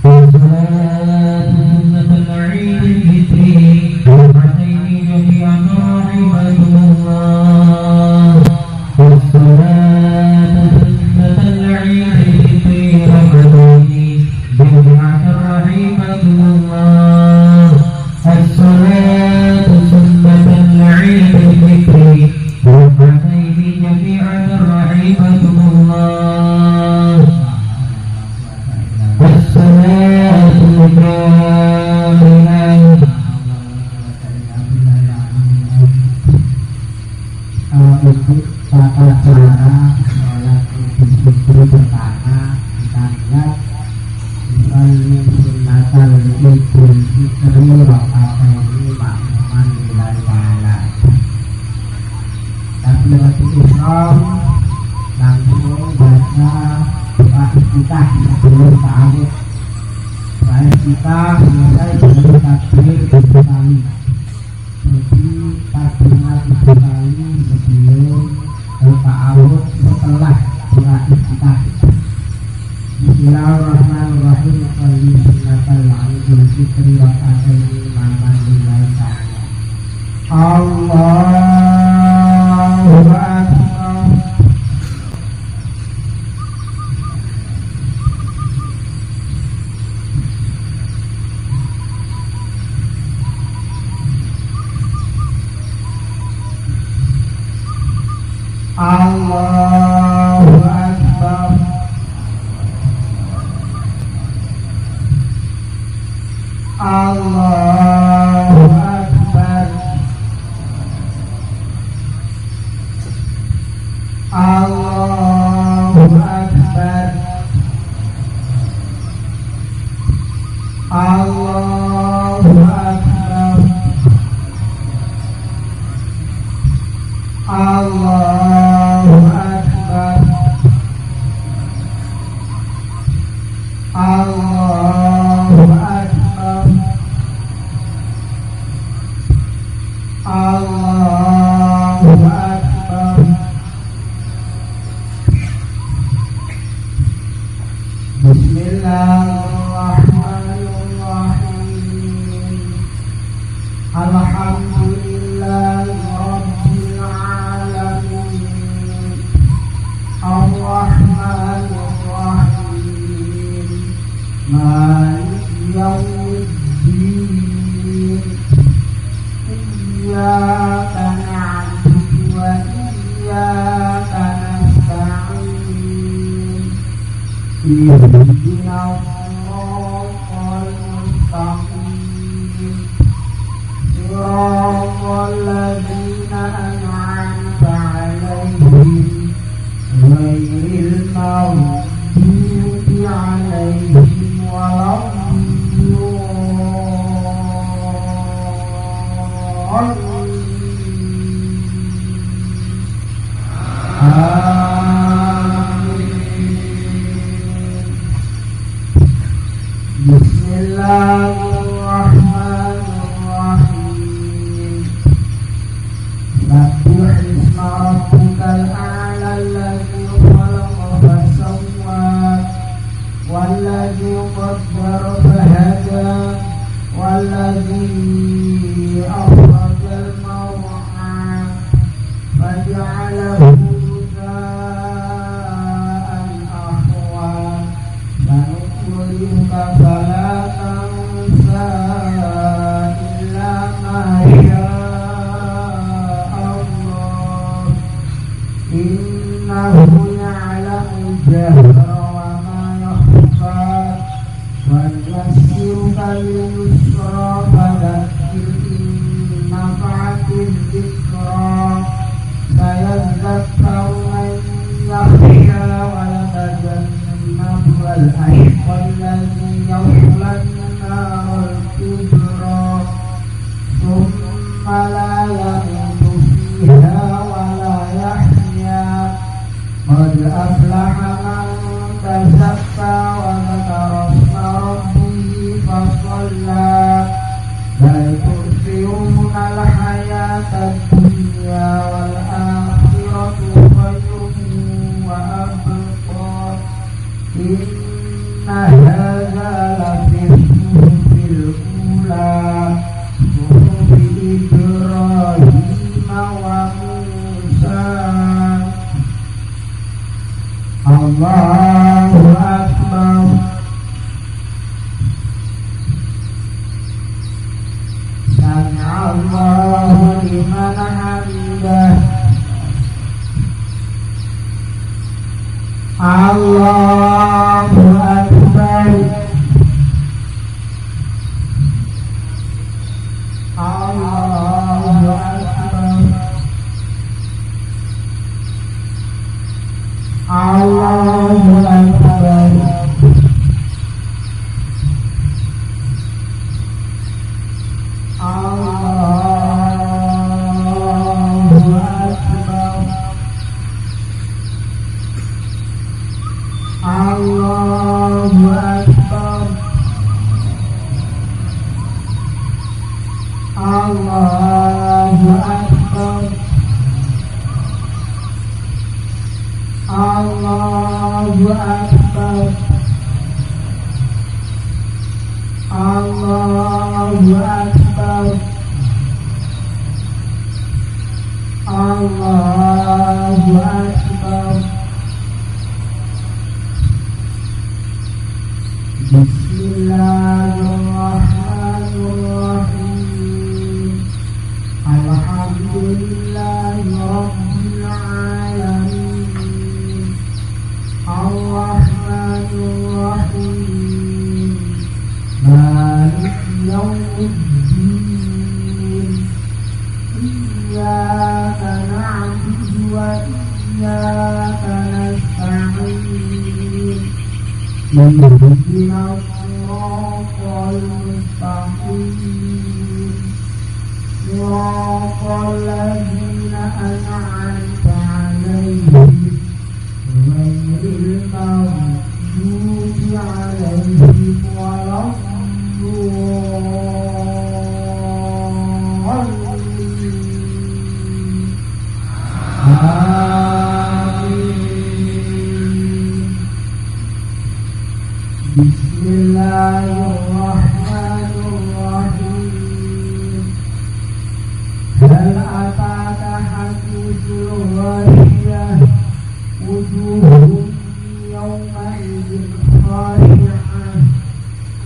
Wa Allahu Akbar. Allahu Akbar. Allahu Akbar. Allahu Akbar. Bismillahirrahmanirrahim. Alhamdulillahi Rabbil Alamin. Ar-Rahmanir-Rahim. Maliki Yawmiddin. Iyyaka na'budu wa iyyaka nasta'in. Ihdinas siratal mustaqim. Siratal ladzina an'amta 'alaihim ghairil maghdubi 'alaihim waladdallin. Bismillahirrahmanirrahim. Hal ataka hadithul ghasyiyah. Wujuhun yawma'idhin khashi'ah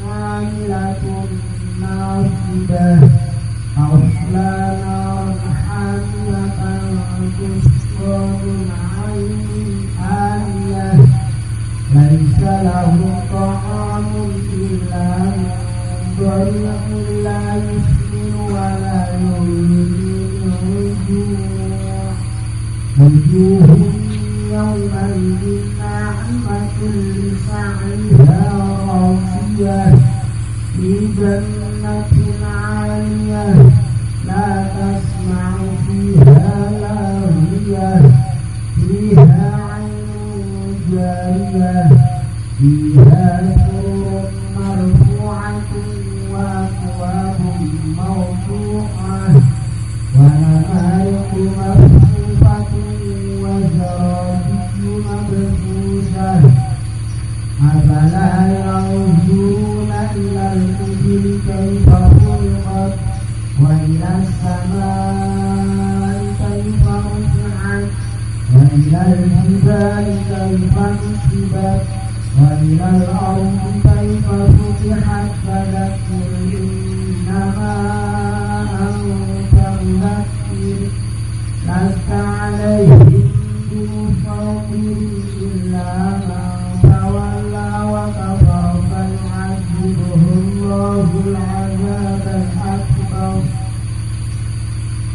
'amilatun nasibah. Tasla naran hamiyatan tusqa min 'aynin aniyah. Laisa lahum ta'amun illa min dhari'in la yusminu wa la yughni. Wujuhun yawma'idhin na'imatun li sa'iha radiyah fi jannatin 'aliyah la tasma'u fiha laghiyah fiha 'aynun jariyah fiha sururun marfu'atun wa akwabun mawdu'ah wa na'ariqu mafrufatun wa zarabiyyu mabthusah. Afala yanzuruna ilal ibili kayfa khuliqat wa ilas samai kayfa rufi'at wa ilal jibali kayfa nusibat wa ilal ardi kayfa sutihat. Fadzakir innama anta mudzakkir lasta 'alaihim bimusaytirin illa man tawalla wa kafara fayu'adhibuhu Allahul 'adzabal akbar.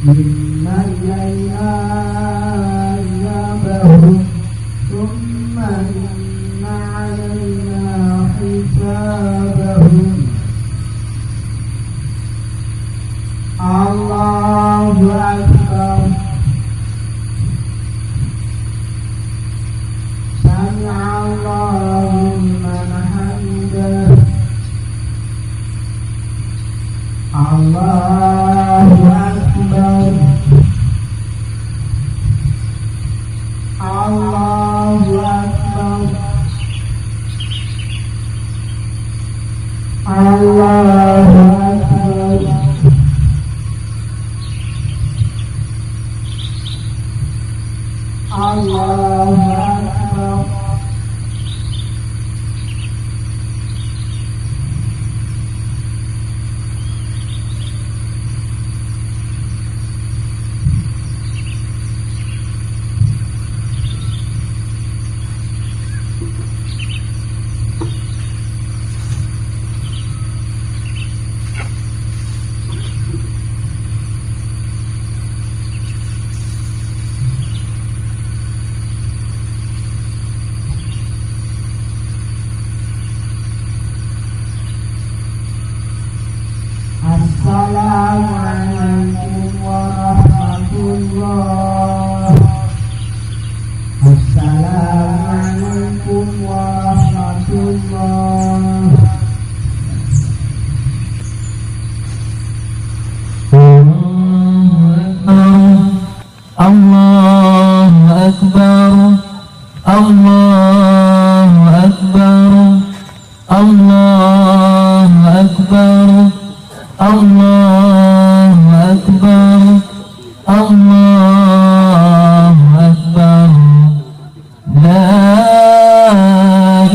Inna ilayna iyabahum thumma inna 'alayna hisabahum. Allahu Akbar. Sami'allahu liman hamidah. Allahu Akbar. Allahu Akbar. Allahu Akbar. Allahu Akbar. الله أكبر الله أكبر الله أكبر لا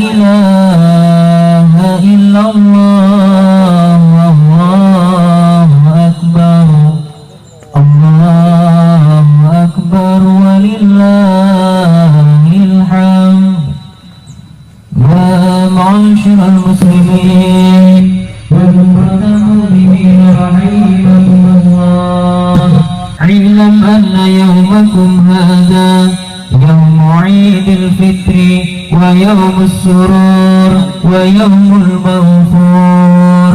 إله إلا الله الله أكبر الله أكبر ولله الحمد. يا معاشر المسلمين وجمهور المؤمنين رحمكم الله، اعلم أن يومكم هذا يوم عيد الفطر ويوم السرور ويوم المغفور.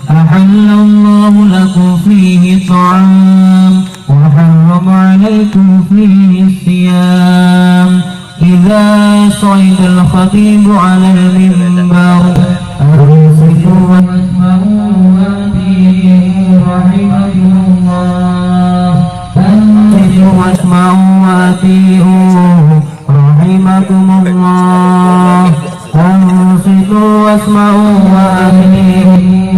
أحل الله لكم فيه طعام وحرم عليكم فيه الصيام. إذا صعد الخطيب على المنبر أنصتوا واسمعوا وأطيعوا رحمكم الله. أنصتوا واسمعوا وأطيعوا رحمكم الله. أنصتوا واسمعوا وأطيعوا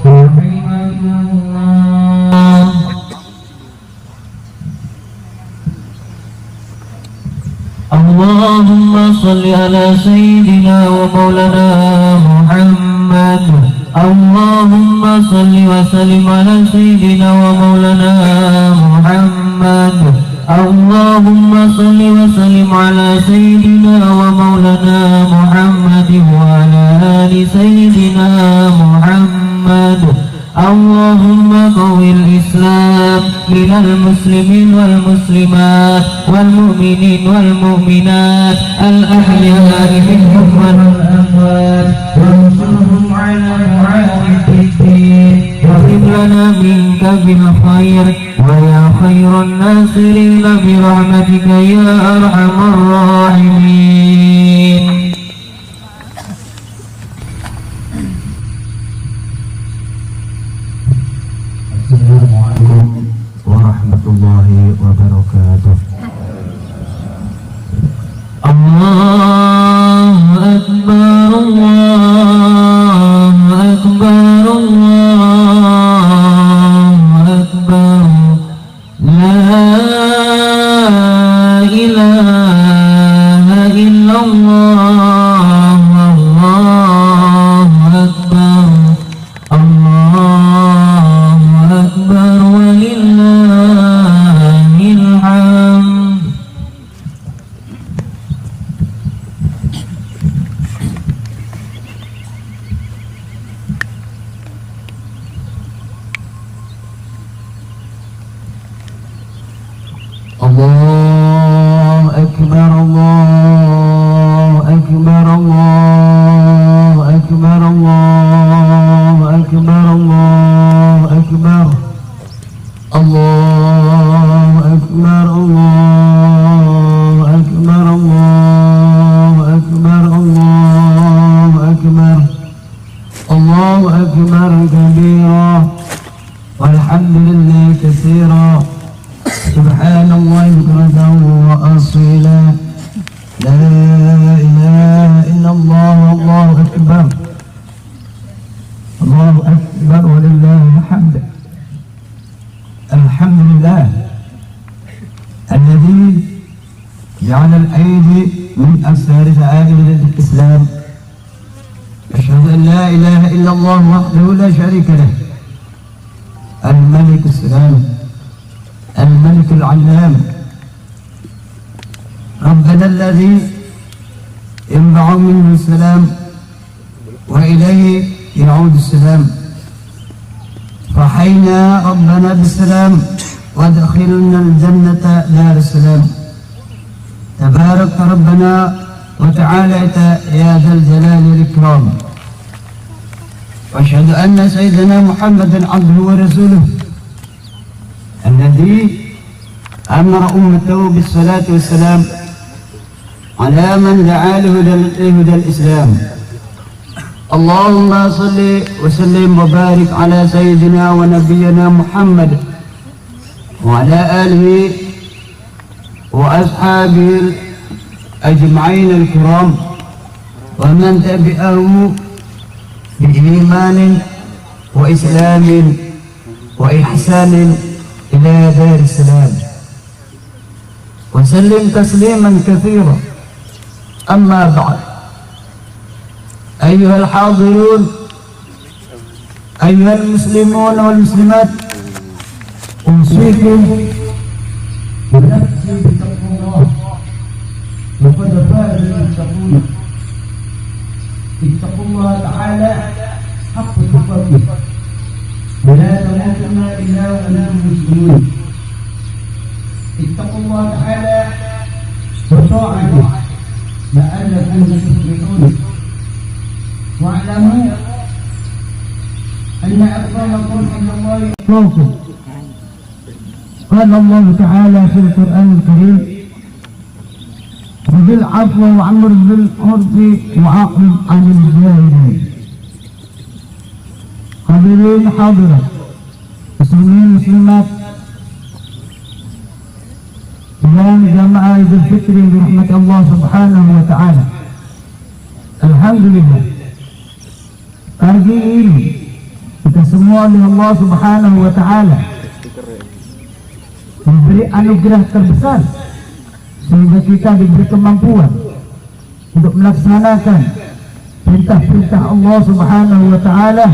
رحمكم الله. اللهم صل على سيدنا ومولانا محمد. اللهم صل وسلم على سيدنا ومولانا محمد. اللهم صل وسلم على سيدنا ومولانا محمد وعلى آل سيدنا محمد. اللهم قو الإسلام من المسلمين والمسلمات والمؤمنين والمؤمنات الأحياء منهم والأموات، وانصرهم على معاهد الدين، وهب لنا منك بالخير ويا خير الناصرين برحمتك يا أرحم الراحمين. Assalamualaikum warahmatullahi wabarakatuh. Allahu Akbar Allahu Akbar Allahu Akbar. La ilaha illallah Allahu Akbar Allahu Akbar walillahil hamd. Allahu Akbar Allahu Akbar Allahu Akbar Allahu Akbar Allahu Akbar Allahu Akbar Allahu Akbar Allahu Akbar Allahu Akbar Allahu Akbar kabira walhamdulillah katsira subhanallah bukratan wa asila la ilaha illallah Allahu Akbar Allahu Akbar walillahil hamd. الحمد لله الذي جعل العيد من أسرار شعائر الإسلام. أشهد أن لا إله إلا الله وحده لا شريك له الملك السلام الملك العلام ربنا الذي ينبع منه السلام وإليه يعود السلام. فحينا ربنا بالسلام وادخلنا الجنة دار السلام. تبارك ربنا وتعالى يا ذا الجلال والإكرام. واشهد أن سيدنا محمدا عبده ورسوله الذي أمر أمته بالصلاة والسلام على من دعا لهدى الإسلام. اللهم صل وسلم وبارك على سيدنا ونبينا محمد وعلى آله وأصحابه أجمعين الكرام ومن تبعهم إيمان وإسلام وإحسان إلى دار السلام، وسلم تسليما كثيرا. أما بعد، أيها الحاضرون، أيها المسلمون والمسلمات، أوصيكم ونفسي بتقوى الله، وقد فاز المتقون. اتقوا الله تعالى حق تقاته، ولا تموتن إلا وأنتم مسلمون. اتقوا الله تعالى وطاعته لعلكم تفلحون. واعلموا أن أكرمكم عند الله أتقاكم. قال الله تعالى في القرآن الكريم: خذ العفو وأمر بالعرف وأعرض عن الجاهلين. Hadirin hadirat, muslimin muslimat, dalam jamaah Idul Fitri dirahmati Allah Subhanahu wa taala. Alhamdulillah, pagi ini kita semua oleh Allah Subhanahu wa taala memberi anugerah terbesar sehingga kita diberi kemampuan untuk melaksanakan perintah-perintah Allah Subhanahu wa taala,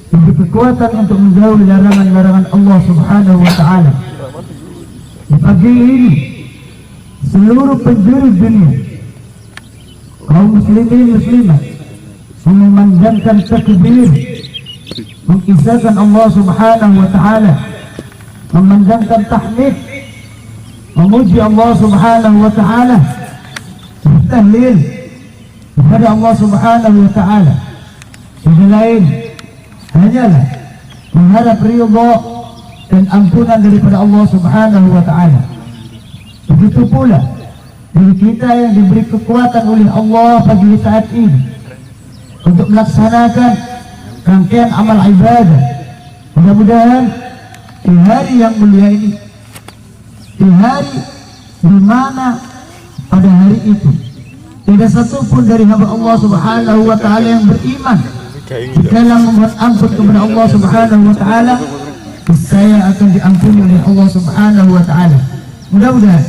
diberi kekuatan untuk menjauhi larangan-larangan Allah Subhanahu wa taala. Di pagi ini seluruh penjuru dunia, kaum muslimin muslimat, memandangkan takbir, mengisahkan Allah Subhanahu wa taala, memandangkan tahmid, memuji Allah Subhanahu wa taala, bertahlil kepada Allah Subhanahu wa taala. Yang lain hanyalah mengharap ridha dan ampunan daripada Allah Subhanahu wa taala. Begitu pula diri kita yang diberi kekuatan oleh Allah pagi saat ini untuk melaksanakan rangkaian amal ibadah. Mudah-mudahan di hari yang mulia ini, di hari di mana pada hari itu tidak satu pun dari hamba Allah Subhanahu wa taala yang beriman dalam memohon ampun kepada Allah Subhanahu wa taala, saya akan diampuni oleh Allah Subhanahu wa taala. Mudah-mudahan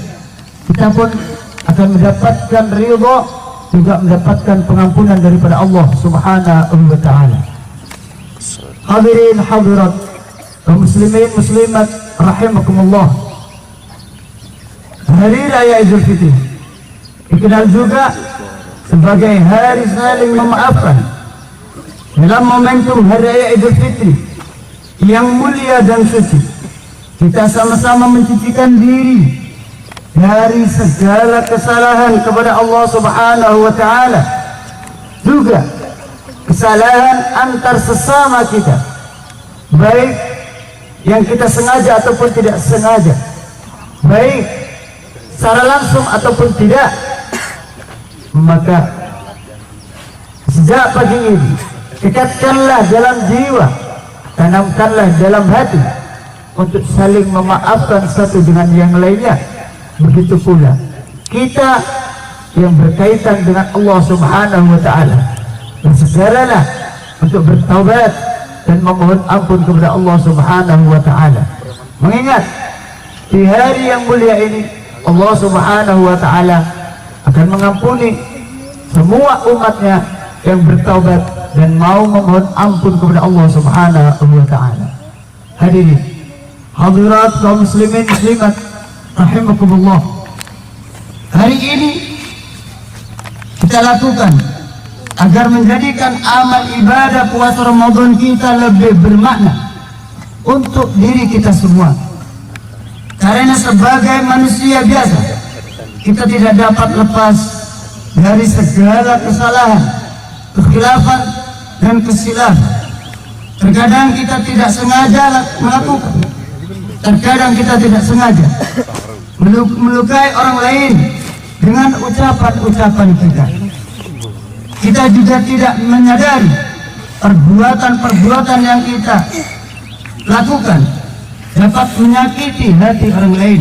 kita pun akan mendapatkan ridha, juga mendapatkan pengampunan daripada Allah Subhanahu wa taala. Hadirin hadirat, kaum muslimin muslimat rahimakumullah. Hari Raya Idul Fitri dikenal juga sebagai hari saling memaafkan. Dalam momentum Hari Raya Idul Fitri yang mulia dan suci, kita sama-sama mencucikan diri dari segala kesalahan kepada Allah Subhanahu wa taala, juga kesalahan antar sesama kita, baik yang kita sengaja ataupun tidak sengaja, baik secara langsung ataupun tidak. Maka sejak pagi ini dekatkanlah dalam jiwa, tanamkanlah dalam hati untuk saling memaafkan satu dengan yang lainnya. Begitu pula kita yang berkaitan dengan Allah Subhanahu wa taala, bersegeralah untuk bertaubat dan memohon ampun kepada Allah Subhanahu wa taala. Mengingat di hari yang mulia ini Allah Subhanahu wa taala akan mengampuni semua umatnya yang bertaubat dan mau memohon ampun kepada Allah Subhanahu wa taala. Hadirin hadirat kaum muslimin muslimat rahimakumullah, hari ini kita lakukan agar menjadikan amal ibadah puasa Ramadan kita lebih bermakna untuk diri kita semua. Karena sebagai manusia biasa, kita tidak dapat lepas dari segala kesalahan, kekhilafan dan kesilapan. Terkadang kita tidak sengaja melakukan, terkadang kita tidak sengaja melukai orang lain dengan ucapan-ucapan kita. Kita juga tidak menyadari perbuatan-perbuatan yang kita lakukan dapat menyakiti hati orang lain,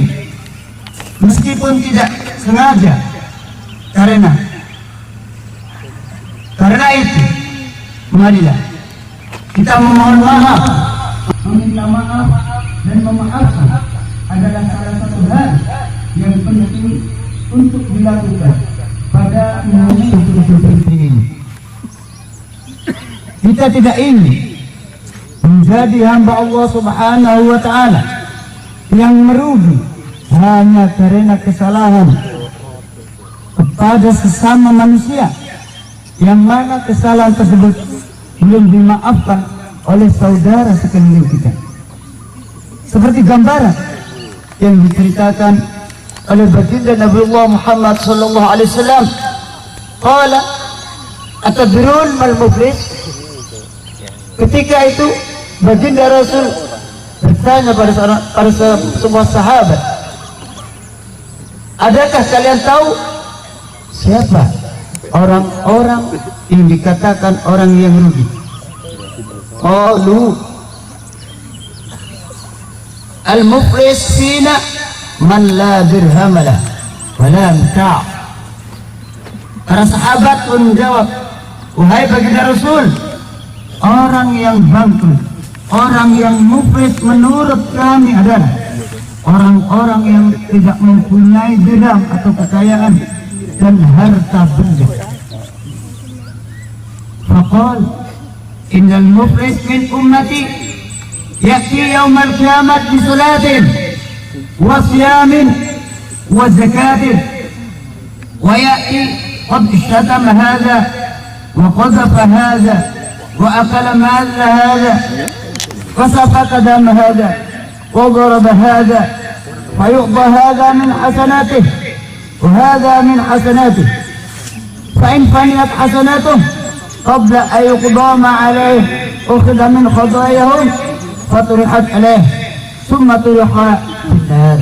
meskipun tidak sengaja. Karena itu, marilah Kita memohon maaf, meminta maaf dan memaafkan adalah salah satu hal yang penting untuk dilakukan pada momen Idul Fitri ini. Kita tidak ingin menjadi hamba Allah Subhanahu wa Ta'ala yang merugi hanya karena kesalahan kepada sesama manusia, yang mana kesalahan tersebut belum dimaafkan oleh saudara sekeliling kita. Seperti gambaran yang diceritakan oleh baginda Nabiullah Muhammad sallallahu alaihi wasallam, qala atadrun mal muflis. Ketika itu baginda Rasul bertanya pada semua sahabat, adakah kalian tahu siapa orang-orang yang dikatakan orang yang rugi? Qalu al-muflis fina man la dirham lah wa la mata'. Para sahabat pun menjawab, wahai baginda Rasul, orang yang bangkrut, orang yang muflis menurut kami adalah orang-orang yang tidak mempunyai dirham atau kekayaan dan harta benda. Faqal innal muflis min ummati ya'ti yawmal qiyamah bi salatin wa siyamin wa zakatin wa ya'ti qad shatama hadha wa qadhafa hadha wa akala mal hadha wa safaka dam hadha wa daraba hadha fa yu'ta hadha min hasanatihi وهذا من حسناته فإن فنيت حسناته قبل أن يقضى ما عليه أخذ من خطاياهم فطرحت عليه ثم طرح في النار.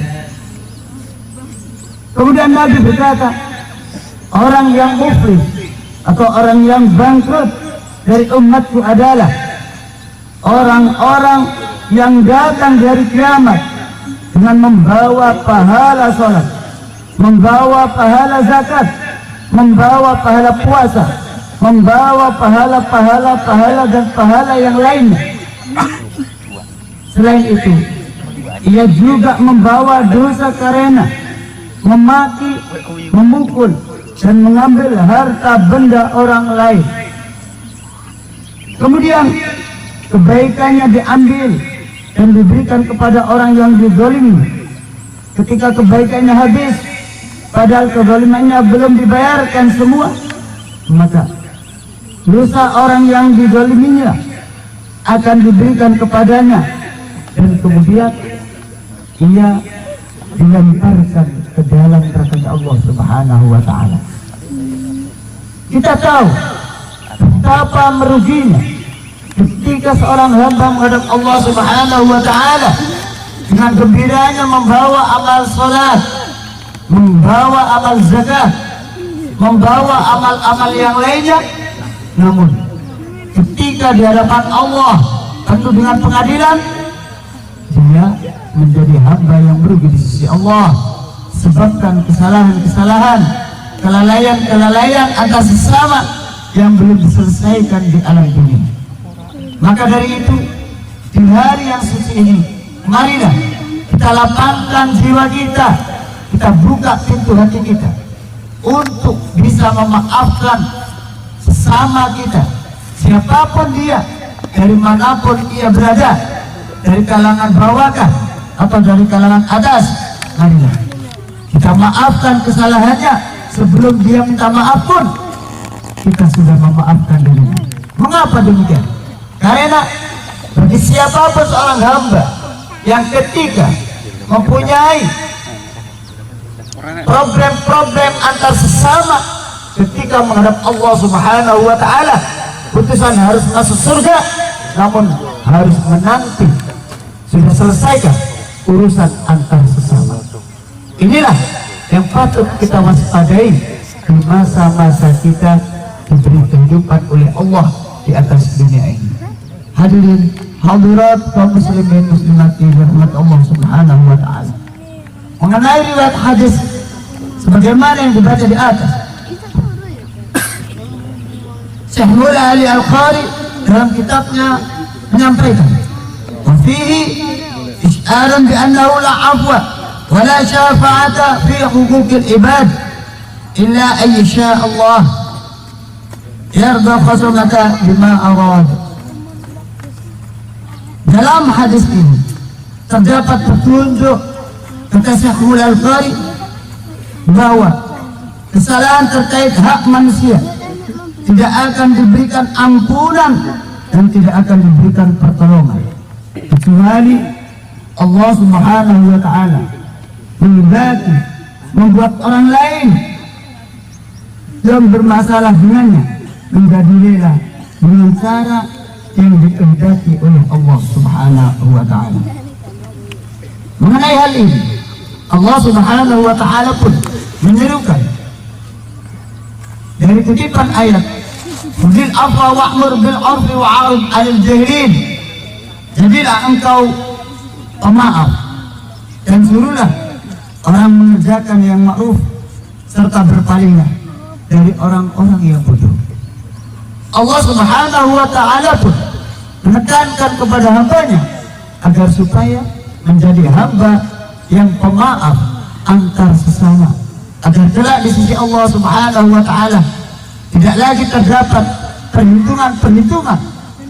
Kemudian Nabi berkata, orang yang muflis atau orang yang bangkrut dari umatku adalah orang-orang yang datang dari kiamat dengan membawa pahala sholat, membawa pahala zakat, membawa pahala puasa, membawa pahala dan pahala yang lainnya. Selain itu, ia juga membawa dosa karena memaki, memukul, dan mengambil harta benda orang lain. Kemudian kebaikannya diambil dan diberikan kepada orang yang dizalimi. Ketika kebaikannya habis, padahal kezalimannya belum dibayarkan semua, maka dosa orang yang dizaliminya akan diberikan kepadanya, dan kemudian ia dilemparkan ke dalam neraka Allah Subhanahu wa Ta'ala. Kita tahu betapa meruginya ketika seorang hamba menghadap Allah Subhanahu wa Ta'ala dengan gembiranya membawa amal salat, membawa amal zakat, membawa amal-amal yang lainnya, namun ketika di hadapan Allah tentu dengan pengadilan, dia menjadi hamba yang merugi di sisi Allah sebabkan kesalahan-kesalahan, kelalaian-kelalaian antar sesama yang belum diselesaikan di alam dunia. Maka dari itu, di hari yang suci ini, marilah kita lapangkan jiwa kita, kita buka pintu hati kita untuk bisa memaafkan sesama kita, siapapun dia, dari manapun ia berada, dari kalangan bawahkah atau dari kalangan atas. Marilah kita maafkan kesalahannya sebelum dia minta maaf pun kita sudah memaafkan dirinya. Mengapa demikian? Karena bagi siapapun seorang hamba yang ketika mempunyai problem-problem antar sesama, ketika menghadap Allah Subhanahu wa Ta'ala, putusan harus masuk surga, namun harus menanti sudah selesaikan urusan antar sesama. Inilah yang patut kita waspadai di masa-masa kita diberi kehidupan oleh Allah di atas dunia ini. Hadirin hadirat kaum muslimin muslimat dirahmati Allah Subhanahu wa Ta'ala. Mengenai riwayat hadis sebagaimana yang dibaca di atas, Syekh Mullah Ali Al-Qari dalam kitabnya menyampaikan. Wafihi isyaran bi'annahu la afwa wa la syafa'ata fi hukukil ibad illa ayyasha Allah yarda khasumaka bima arad. Dalam hadis ini terdapat petunjuk kata Syekhul Al-Qari bahwa kesalahan terkait hak manusia tidak akan diberikan ampunan dan tidak akan diberikan pertolongan kecuali Allah Subhanahu wa Ta'ala berarti membuat orang lain yang bermasalah dengannya menjadi rela dengan cara yang dikehendaki oleh Allah Subhanahu wa Ta'ala. Mengenai hal ini Allah Subhanahu wa Ta'ala pun menyerukan dari kutipan ayat Khudil afwa wa'mur bil 'urfi wa'rid 'anil jahilin. Jadilah engkau pemaaf dan suruhlah orang mengerjakan yang ma'ruf serta berpalinglah dari orang-orang yang bodoh. Allah Subhanahu wa Ta'ala pun menekankan kepada hambanya agar supaya menjadi hamba yang pemaaf antar sesama, agar kelak di sisi Allah Subhanahu wa Ta'ala tidak lagi terdapat perhitungan-perhitungan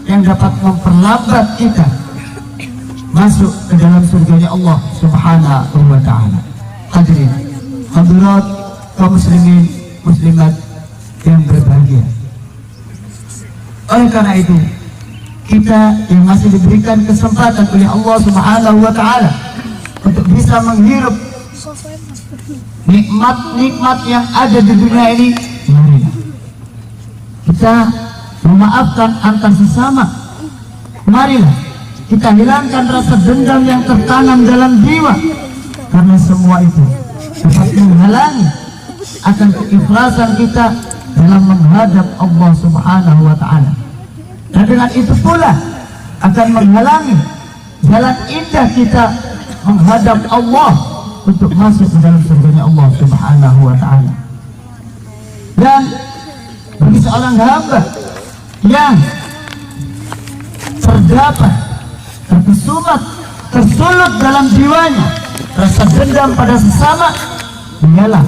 yang dapat memperlambat kita masuk ke dalam surganya Allah Subhanahu wa Ta'ala. Hadirin hadirat kaum muslimin muslimat yang berbahagia, oleh karena itu kita yang masih diberikan kesempatan oleh Allah Subhanahu wa Ta'ala untuk bisa menghirup nikmat-nikmat yang ada di dunia ini, marilah kita memaafkan antar sesama. Marilah kita hilangkan rasa dendam yang tertanam dalam jiwa, karena semua itu dapat menghalangi akan keikhlasan kita dalam menghadap Allah Subhanahu wa Ta'ala, dan dengan itu pula akan menghalangi jalan indah kita menghadap Allah untuk masuk ke dalam surganya Allah Subhanahu wa Ta'ala. Dan bagi seorang hamba yang terdapat tersulut dalam jiwanya rasa dendam pada sesama, ialah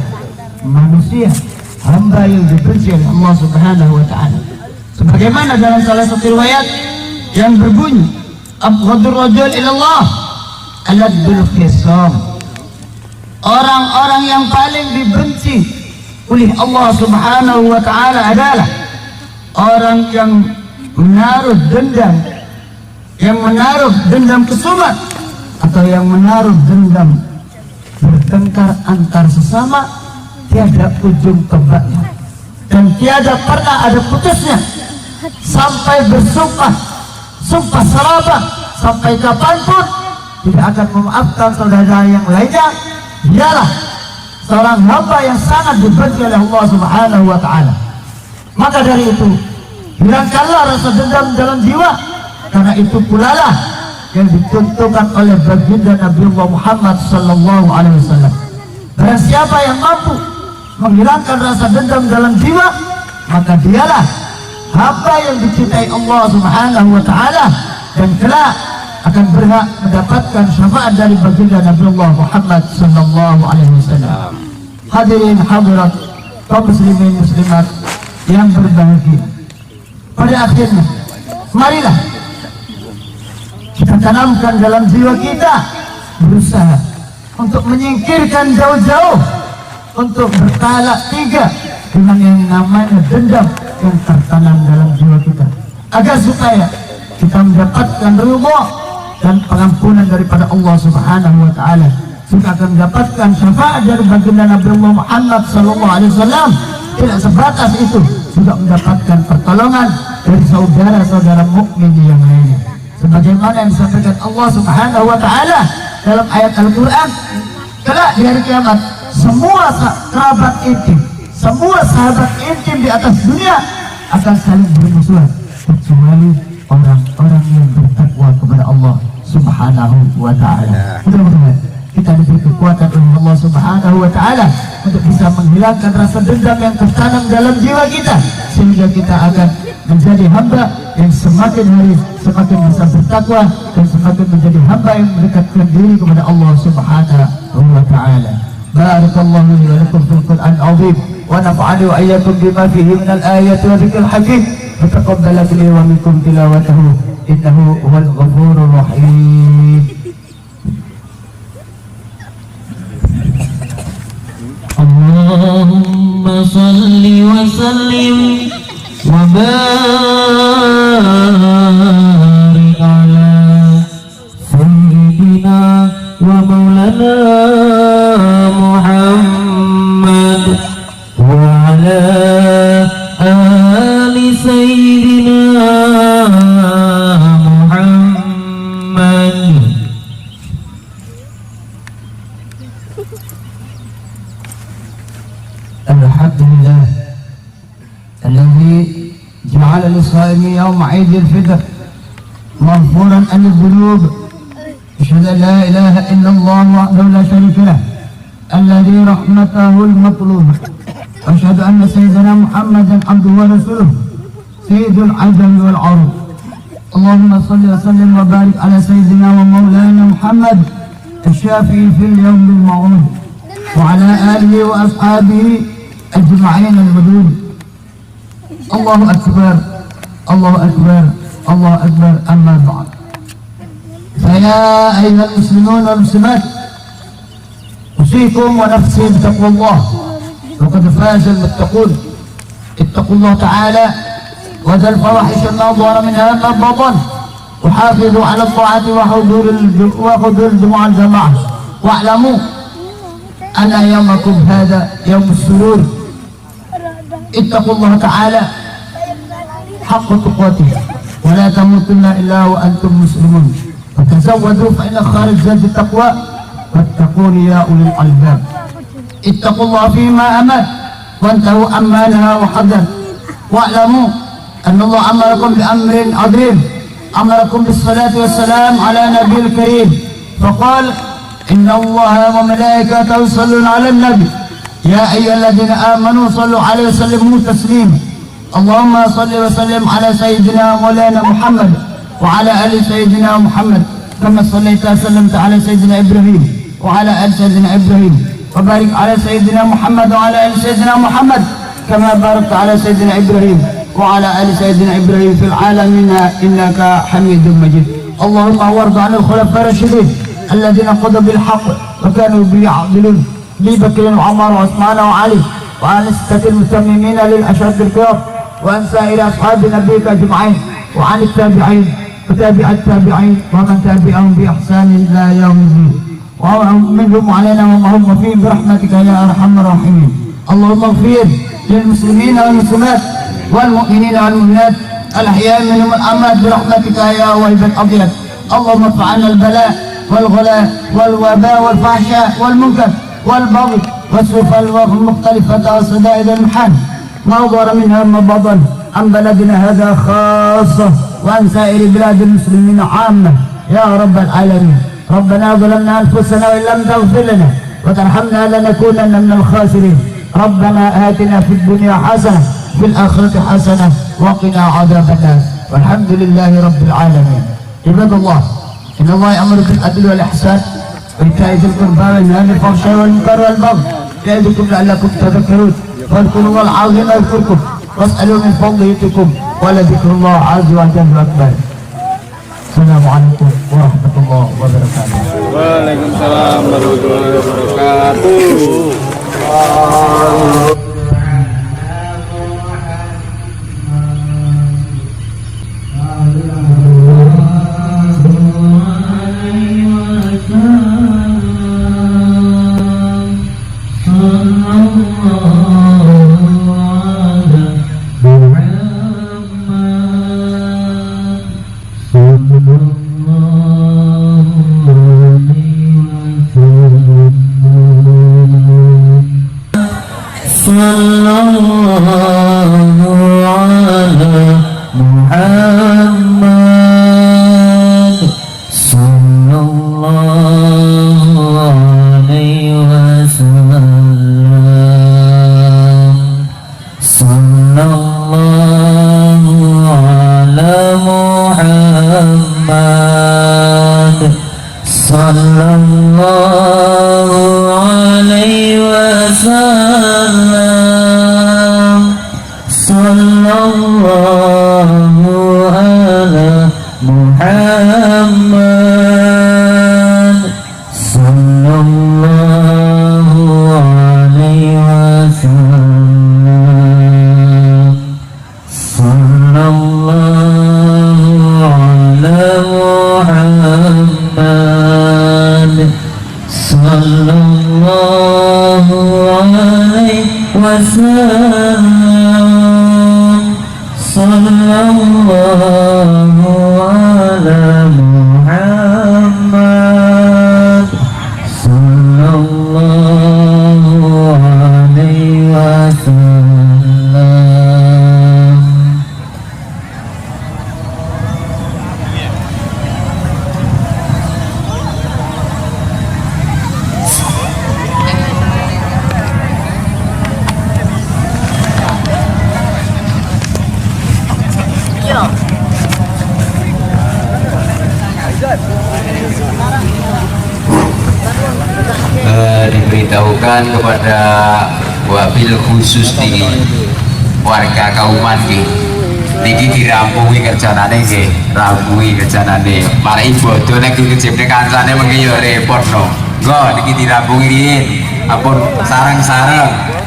manusia hamba yang dibenci oleh Allah Subhanahu wa Ta'ala. Sebagaimana dalam salah satu riwayat yang berbunyi, abghadur rajul ilallah aladul khisam. Orang-orang yang paling dibenci oleh Allah Subhanahu wa Ta'ala adalah orang yang menaruh dendam kesumat, atau yang menaruh dendam bertengkar antar sesama, tiada ujung tobatnya dan tiada pernah ada putusnya sampai bersumpah sumpah serapah sampai kapanpun tidak akan memaafkan saudara yang lainnya. Dialah seorang hamba yang sangat dibenci oleh Allah Subhanahu wa Ta'ala. Maka dari itu hilangkanlah rasa dendam dalam jiwa, karena itu pula lah yang dicontohkan oleh baginda Nabi Muhammad sallallahu alaihi wasallam. Barang siapa yang mampu menghilangkan rasa dendam dalam jiwa, maka dialah hamba yang dicintai Allah Subhanahu wa Ta'ala, dan kelak akan berhak mendapatkan syafaat dari baginda Nabi Muhammad sallallahu alaihi wasallam. Hadirin hadirat kaum muslimin muslimat yang berbahagia, pada akhirnya marilah kita tanamkan dalam jiwa kita, berusaha untuk menyingkirkan jauh-jauh, untuk bertalak tiga dengan yang namanya dendam yang tertanam dalam jiwa kita, agar supaya kita mendapatkan ridha dan pengampunan daripada Allah Subhanahu wa Ta'ala, juga akan mendapatkan syafaat dari baginda Nabi Muhammad sallallahu alaihi wasallam. Tidak sebatas itu, juga mendapatkan pertolongan dari saudara-saudara mukmin yang lainnya, sebagaimana yang disampaikan Allah Subhanahu wa Ta'ala dalam ayat Al-Quran. Kelak di hari kiamat, semua kerabat intim, semua sahabat intim di atas dunia akan saling bermusuhan, kecuali orang-orang yang bertakwa kepada Allah Subhanahu wa Ta'ala. Mudah-mudahan kita diberi kekuatan oleh Allah Subhanahu wa Ta'ala untuk bisa menghilangkan rasa dendam yang tertanam dalam jiwa kita, sehingga kita akan menjadi hamba yang semakin hari semakin bisa bertakwa dan semakin menjadi hamba yang mendekatkan diri kepada Allah Subhanahu wa taala. Barakallahu li wa lakum fil Qur'an azim wa nafa'ani wa iyyakum bima fihi min al-ayati wa dzikril hakim. Wa taqabbal li wa minkum tilawatahu innahu huwal ghafurur rahim. Allahumma salli wa sallim wa barik ala sayyidina wa maulana Muhammad wa ala ali sayyidina Muhammad. Alhamdulillah الذي جعل للصائم يوم عيد الفطر مغفورا عن الذنوب. أشهد أن لا إله إلا الله وحده لا شريك له الذي رحمته المطلوبة. وأشهد أن سيدنا محمدا عبده ورسوله سيد العجم والعرب. اللهم صل وسلم وبارك على سيدنا ومولانا محمد الشافعي في اليوم الموعود وعلى آله وأصحابه أجمعين الوجود. الله أكبر الله أكبر الله أكبر. أما بعد، فيا أيها المسلمون والمسلمات، أوصيكم ونفسي بتقوى الله، وقد فاز المتقون. اتقوا الله تعالى وذا الفواحش ما ظهر منها ما بطن، وحافظوا على الطاعة وحضور الجمعة الجماعة، واعلموا أن يومكم هذا يوم السرور. اتقوا الله تعالى حق تقاته ولا تموتن إلا وأنتم مسلمون، وتزودوا فإن خير الزاد التقوى واتقون يا أولي الألباب. اتقوا الله فيما أمر وانتهوا عما نهى وحذر، واعلموا أن الله أمركم بأمر عظيم، أمركم بالصلاة والسلام على نبي الكريم، فقال إن الله وملائكته يصلون على النبي يا أيها الذين آمنوا صلوا عليه وسلموا تسليما. اللهم صل وسلم على سيدنا مولانا محمد وعلى آل سيدنا محمد كما صليت وسلمت على سيدنا إبراهيم وعلى آل سيدنا إبراهيم، وبارك على سيدنا محمد وعلى آل سيدنا محمد كما باركت على سيدنا إبراهيم وعلى آل سيدنا إبراهيم في العالمين إنك حميد مجيد. اللهم وارض عن الخلفاء الراشدين الذين قضوا بالحق وكانوا به يعدلون، أبي بكر وعمر وعثمان وعلي، وعن الستة المتممين للأشهاد الكرام، وعن سائر أصحاب نبيك أجمعين، وعن التابعين وتابع التابعين ومن تابعهم بإحسان إلى يوم الدين، ومنهم علينا ومهم فيهم برحمتك يا أرحم الراحمين. اللهم اغفر للمسلمين والمسلمات والمؤمنين والمؤمنات الأحياء منهم الأموات برحمتك يا وهب الأبيض. اللهم ارفع عنا البلاء والغلاء والوباء والفحشاء والمنكر والبغي والسفل المختلفة وصدائد المحن ما ظهر منها ما بطن عن بلدنا هذا خاصة وعن سائر بلاد المسلمين عامة يا رب العالمين. ربنا ظلمنا أنفسنا وإن لم تغفر لنا وترحمنا لنكونن من الخاسرين. ربنا آتنا في الدنيا حسنة في الآخرة حسنة وقنا عذاب النار، والحمد لله رب العالمين. عباد الله، إن الله يأمر بالعدل والإحسان وإيتاء ذي القربى وينهى عن الفحشاء والمنكر والبغي يعظكم لعلكم تذكرون. واذكروا الله العظيم يذكركم واسألوا من فضله يؤتكم ولذكر الله عز وجل أكبر. السلام عليكم ورحمة الله وبركاته. Waalaikumsalam warahmatullahi wabarakatuh. Sallallahu alaihi Muhammad sallallahu alaihi wasallam. Sallallahu ala Muhammad sallallahu alaihi wasallam. Sallallahu ala Muhammad sallallahu alaihi wasallam. Sallallahu ala Muhammad sallallahu alaihi wasallam. Diberitahukan kepada wabil khusus di warga Kauman niki dirampungi kerjanane nggih, rampungi kerjanane. Mari bodoh nek kecipne kancane mengki yo repot no. Nggo niki dirampungi riyin. Ampun sareng-sareng.